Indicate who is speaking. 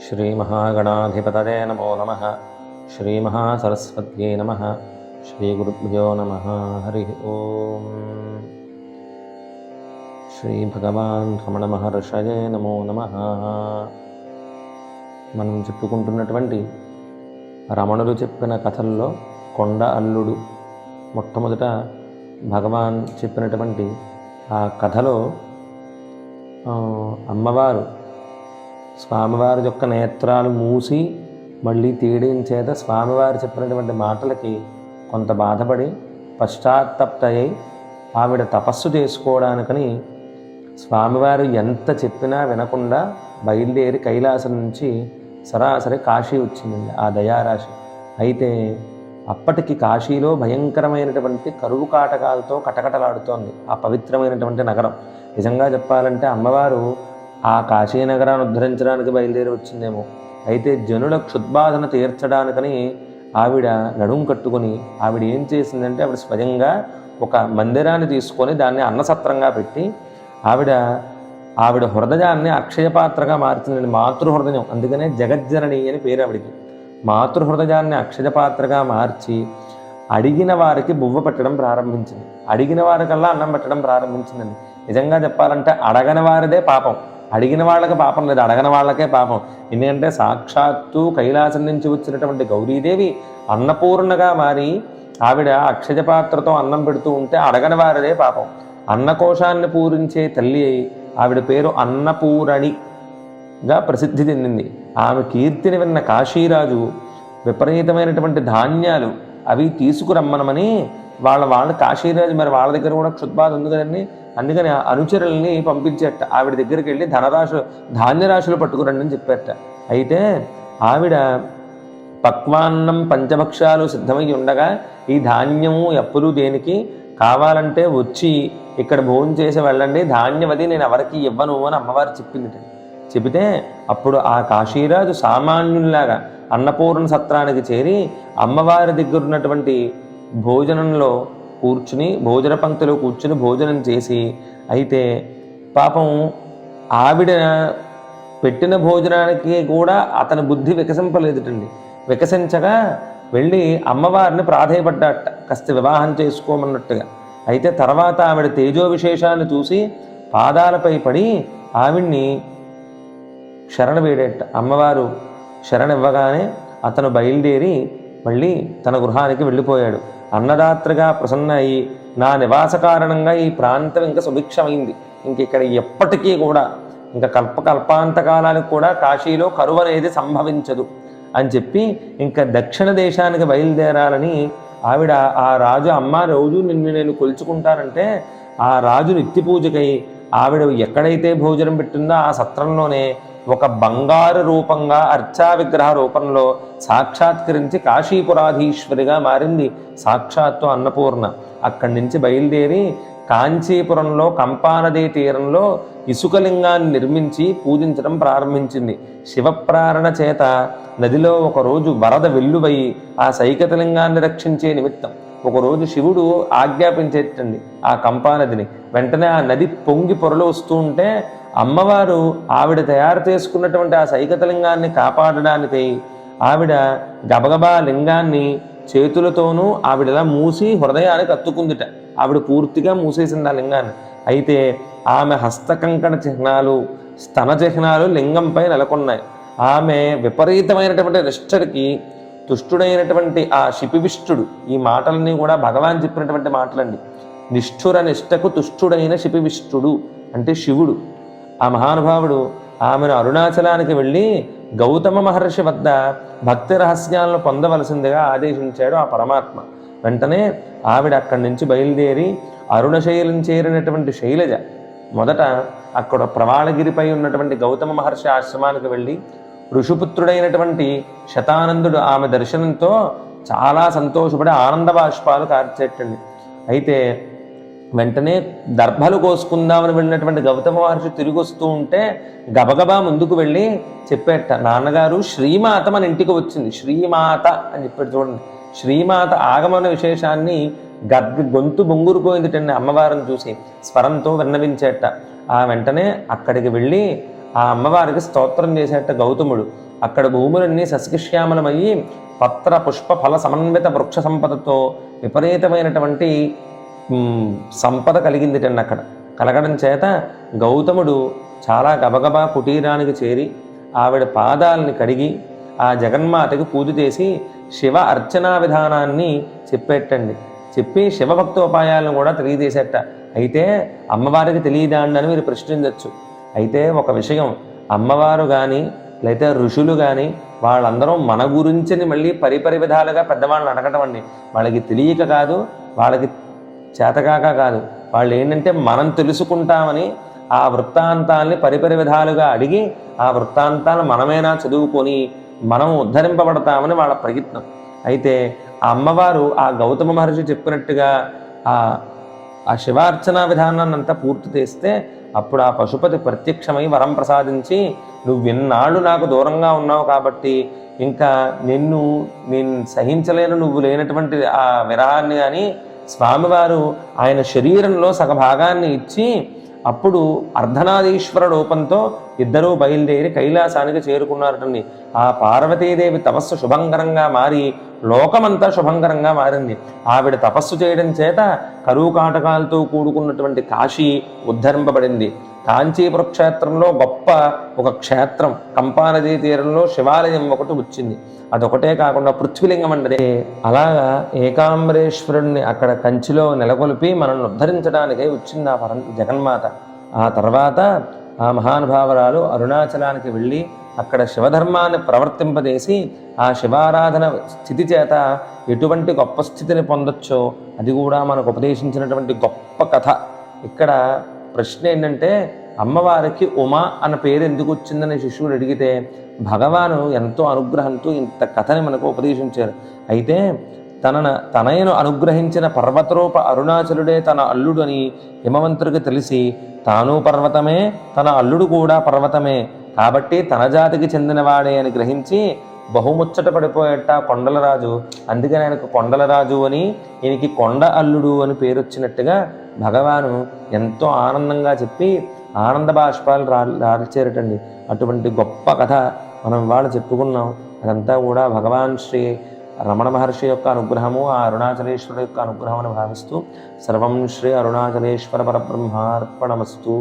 Speaker 1: श्रीमहागणाधिपतये नमो नमः। श्रीमहासरस्वत्यै नमः। श्रीगुरुभ्यो नमः। हरिः ओम्। श्रीभगवान् रमणमहर्षये नमो नमः। మనం చెప్పుకుంటున్నటువంటి రమణులు చెప్పిన కథల్లో కొండ అల్లుడు మొట్టమొదట భగవాన్ చెప్పినటువంటి ఆ కథలో అమ్మవారు స్వామివారి యొక్క నేత్రాలు మూసి మళ్ళీ తీయడం చేత స్వామివారు చెప్పినటువంటి మాటలకి కొంత బాధపడి పశ్చాత్తప్తయ్యి ఆవిడ తపస్సు చేసుకోవడానికని స్వామివారు ఎంత చెప్పినా వినకుండా బయలుదేరి కైలాసం నుంచి సరాసరి కాశీ వచ్చిందండి ఆ దయారాశి. అయితే అప్పటికి కాశీలో భయంకరమైనటువంటి కరువు కాటకాలతో కటకటలాడుతోంది ఆ పవిత్రమైనటువంటి నగరం. నిజంగా చెప్పాలంటే అమ్మవారు ఆ కాశీ నగరాన్ని ఉద్ధరించడానికి బయలుదేరి వచ్చిందేమో. అయితే జనుల క్షుద్బాధన తీర్చడానికని ఆవిడ నడుం కట్టుకుని ఆవిడ ఏం చేసిందంటే ఆవిడ స్వయంగా ఒక మందిరాన్ని తీసుకొని దాన్ని అన్నసత్రంగా పెట్టి ఆవిడ హృదయాన్ని అక్షయపాత్రగా మార్చిందండి. మాతృహృదయం, అందుకనే జగజ్జనని అని పేరు ఆవిడికి. మాతృహృదయాన్ని అక్షయపాత్రగా మార్చి అడిగిన వారికి బువ్వ పెట్టడం ప్రారంభించింది. అడిగిన వారికల్లా అన్నం పెట్టడం ప్రారంభించిందండి. నిజంగా చెప్పాలంటే అడగని వారిదే పాపం, అడిగిన వాళ్ళకి పాపం లేదు, అడగని వాళ్ళకే పాపం. ఎందుకంటే సాక్షాత్తు కైలాసం నుంచి వచ్చినటువంటి గౌరీదేవి అన్నపూర్ణగా మారి ఆవిడ అక్షయ పాత్రతో అన్నం పెడుతూ ఉంటే అడగని వారిదే పాపం. అన్నకోశాన్ని పూరించే తల్లి ఆవిడ పేరు అన్నపూరణిగా ప్రసిద్ధి చెందింది. ఆమె కీర్తిని విన్న కాశీరాజు విపరీతమైనటువంటి ధాన్యాలు అవి తీసుకురమ్మనమని వాళ్ళ కాశీరాజు మరి వాళ్ళ దగ్గర కూడా క్షుద్బాధ ఉంది కదండి, అందుకని అనుచరుల్ని పంపించేట ఆవిడ దగ్గరికి వెళ్ళి ధాన్యరాశులు పట్టుకురండి అని చెప్పేట. అయితే ఆవిడ పక్వాన్నం పంచభక్షాలు సిద్ధమై ఉండగా ఈ ధాన్యము ఎప్పులు దేనికి కావాలంటే వచ్చి ఇక్కడ భోజనం చేసి వెళ్ళండి, ధాన్యవది నేను ఎవరికి ఇవ్వను అని అమ్మవారు చెప్పింది. చెబితే అప్పుడు ఆ కాశీరాజు సామాన్యుల్లాగా అన్నపూర్ణ సత్రానికి చేరి అమ్మవారి దగ్గర ఉన్నటువంటి భోజనంలో కూర్చుని భోజన పంక్తిలో కూర్చుని భోజనం చేసి, అయితే పాపం ఆవిడ పెట్టిన భోజనానికి కూడా అతని బుద్ధి వికసింపలేదుటండి. వికసించగా వెళ్ళి అమ్మవారిని ప్రాధేయపడ్డాట కాస్త వివాహం చేసుకోమన్నట్టుగా. అయితే తర్వాత ఆవిడ తేజో విశేషాన్ని చూసి పాదాలపై పడి ఆవిడ్ని శరణ వేడేట. అమ్మవారు శరణ ఇవ్వగానే అతను బయలుదేరి మళ్ళీ తన గృహానికి వెళ్ళిపోయాడు. అన్నదాత్రగా ప్రసన్న అయి నా నివాస కారణంగా ఈ ప్రాంతం ఇంకా సుభిక్షమైంది, ఇక్కడ ఎప్పటికీ కూడా ఇంకా కల్పాంతకాలానికి కూడా కాశీలో కరువు అనేది సంభవించదు అని చెప్పి ఇంకా దక్షిణ దేశానికి బయలుదేరాలని ఆవిడ ఆ రాజు అమ్మ రోజు నిన్ను నేను కొలుచుకుంటానంటే ఆ రాజు నిత్య పూజకై ఆవిడ ఎక్కడైతే భోజనం పెట్టిందో ఆ సత్రంలోనే ఒక బంగారు రూపంగా అర్చా విగ్రహ రూపంలో సాక్షాత్కరించి కాశీపురాధీశ్వరిగా మారింది సాక్షాత్తు అన్నపూర్ణ. అక్కడి నుంచి బయలుదేరి కాంచీపురంలో కంపానదీ తీరంలో ఇసుకలింగాన్ని నిర్మించి పూజించడం ప్రారంభించింది. శివప్రారణ చేత నదిలో ఒకరోజు వరద వెల్లువై ఆ సైకతలింగాన్ని రక్షించే నిమిత్తం ఒకరోజు శివుడు ఆజ్ఞాపించేటండి ఆ కంపానదిని. వెంటనే ఆ నది పొంగి పొరలు వస్తూ ఉంటే అమ్మవారు ఆవిడ తయారు చేసుకున్నటువంటి ఆ సైకతలింగాన్ని కాపాడడానికి ఆవిడ గబగబా లింగాన్ని చేతులతోనూ ఆవిడలా మూసి హృదయానికి అత్తుకుందిట. ఆవిడ పూర్తిగా మూసేసింది ఆ లింగాన్ని. అయితే ఆమె హస్తకంకణ చిహ్నాలు స్తన చిహ్నాలు లింగంపై నెలకొన్నాయి. ఆమె విపరీతమైనటువంటి నిష్ఠకి తుష్టుడైనటువంటి ఆ శిపివిష్టుడు, ఈ మాటలన్నీ కూడా భగవాన్ చెప్పినటువంటి మాటలండి. నిష్ఠుర నిష్ఠకు తుష్టుడైన శిపివిష్టుడు అంటే శివుడు. ఆ మహానుభావుడు ఆమెను అరుణాచలానికి వెళ్ళి గౌతమ మహర్షి వద్ద భక్తి రహస్యాలను పొందవలసిందిగా ఆదేశించాడు ఆ పరమాత్మ. వెంటనే ఆవిడ అక్కడి నుంచి బయలుదేరి అరుణశైలం చేరినటువంటి శైలజ మొదట అక్కడ ప్రవాళగిరిపై ఉన్నటువంటి గౌతమ మహర్షి ఆశ్రమానికి వెళ్ళి ఋషిపుత్రుడైనటువంటి శతానందుడు ఆమె దర్శనంతో చాలా సంతోషపడి ఆనంద బాష్పాలు కార్చేటండి. అయితే వెంటనే దర్భలు కోసుకుందామని వెళ్ళినటువంటి గౌతమ మహర్షి తిరిగి వస్తూ ఉంటే గబగబా ముందుకు వెళ్ళి చెప్పేట, నాన్నగారు శ్రీమాత మన ఇంటికి వచ్చింది, శ్రీమాత అని చెప్పాడు. చూడండి, శ్రీమాత ఆగమన విశేషాన్ని గొంతు బొంగురుపోయిందిటండి అమ్మవారిని చూసి స్వరంతో విన్నవించేట. ఆ వెంటనే అక్కడికి వెళ్ళి ఆ అమ్మవారికి స్తోత్రం చేసేట గౌతముడు. అక్కడ భూములన్నీ సస్యశ్యామలమయ్యి పత్ర పుష్ప ఫల సమన్విత వృక్ష సంపదతో విపరీతమైనటువంటి సంపద కలిగిందిటండి. అక్కడ కలగడం చేత గౌతముడు చాలా గబగబా కుటీరానికి చేరి ఆవిడ పాదాలని కడిగి ఆ జగన్మాతకి పూజ చేసి శివ అర్చనా విధానాన్ని చెప్పేటండి. చెప్పి శివభక్తోపాయాలను కూడా తెలియజేసేట. అయితే అమ్మవారికి తెలియదా అని మీరు ప్రశ్నించవచ్చు. అయితే ఒక విషయం, అమ్మవారు కానీ లేకపోతే ఋషులు కానీ వాళ్ళందరూ మన గురించిని మళ్ళీ పరిపరి విధాలుగా పెద్దవాళ్ళని అడగటం అండి. వాళ్ళకి తెలియక కాదు, వాళ్ళకి చేతకాక కాదు, వాళ్ళు ఏంటంటే మనం తెలుసుకుంటామని ఆ వృత్తాంతాల్ని పరిపరి విధాలుగా అడిగి ఆ వృత్తాంతాలను మనమేనా చదువుకొని మనం ఉద్ధరింపబడతామని వాళ్ళ ప్రయత్నం. అయితే ఆ అమ్మవారు ఆ గౌతమ మహర్షి చెప్పినట్టుగా ఆ శివార్చన విధానాన్ని అంతా పూర్తి చేస్తే అప్పుడు ఆ పశుపతి ప్రత్యక్షమై వరం ప్రసాదించి, నువ్వు ఎన్నాళ్ళు నాకు దూరంగా ఉన్నావు కాబట్టి ఇంకా నేను సహించలేను నువ్వు లేనటువంటి ఆ విరహాన్ని అని స్వామివారు ఆయన శరీరంలో సగభాగాన్ని ఇచ్చి అప్పుడు అర్ధనారీశ్వర రూపంతో ఇద్దరూ బయలుదేరి కైలాసానికి చేరుకున్నారటండి. ఆ పార్వతీదేవి తపస్సు శుభంకరంగా మారి లోకమంతా శుభంకరంగా మారింది. ఆవిడ తపస్సు చేయడం చేత కరువు కాటకాలతో కూడుకున్నటువంటి కాశీ ఉద్ధరింపబడింది. కాంచీపుర క్షేత్రంలో గొప్ప ఒక క్షేత్రం, కంపానదీ తీరంలో శివాలయం ఒకటి వచ్చింది. అదొకటే కాకుండా పృథ్వీలింగం అంటే అలాగా ఏకాంబరేశ్వరుణ్ణి అక్కడ కంచిలో నెలకొల్పి మనల్ని ఉద్ధరించడానికే వచ్చింది ఆ జగన్మాత. ఆ తర్వాత ఆ మహానుభావరాలు అరుణాచలానికి వెళ్ళి అక్కడ శివధర్మాన్ని ప్రవర్తింపజేసి ఆ శివారాధన స్థితి చేత ఎటువంటి గొప్ప స్థితిని పొందొచ్చో అది కూడా మనకు ఉపదేశించినటువంటి గొప్ప కథ. ఇక్కడ ప్రశ్న ఏంటంటే, అమ్మవారికి ఉమా అన్న పేరు ఎందుకు వచ్చిందని శిష్యుడు అడిగితే భగవాను ఎంతో అనుగ్రహంతో ఇంత కథని మనకు ఉపదేశించారు. అయితే తనయను అనుగ్రహించిన పర్వతరూప అరుణాచలుడే తన అల్లుడు అని హిమవంతుడికి తెలిసి తాను పర్వతమే, తన అల్లుడు కూడా పర్వతమే కాబట్టి తన జాతికి చెందినవాడే అని గ్రహించి బహుముచ్చట పడిపోయేట కొండలరాజు. అందుకని ఆయనకు కొండలరాజు అని, ఈయనకి కొండ అల్లుడు అని పేరు వచ్చినట్టుగా భగవాను ఎంతో ఆనందంగా చెప్పి ఆనంద బాష్పాలు రాల్చేరటండి. అటువంటి గొప్ప కథ మనం ఇవాళ చెప్పుకున్నాం. అదంతా కూడా భగవాన్ శ్రీ రమణ మహర్షి యొక్క అనుగ్రహము, ఆ అరుణాచలేశ్వరుడు యొక్క అనుగ్రహం అని భావిస్తూ సర్వం శ్రీ అరుణాచలేశ్వర పరబ్రహ్మార్పణమస్తు.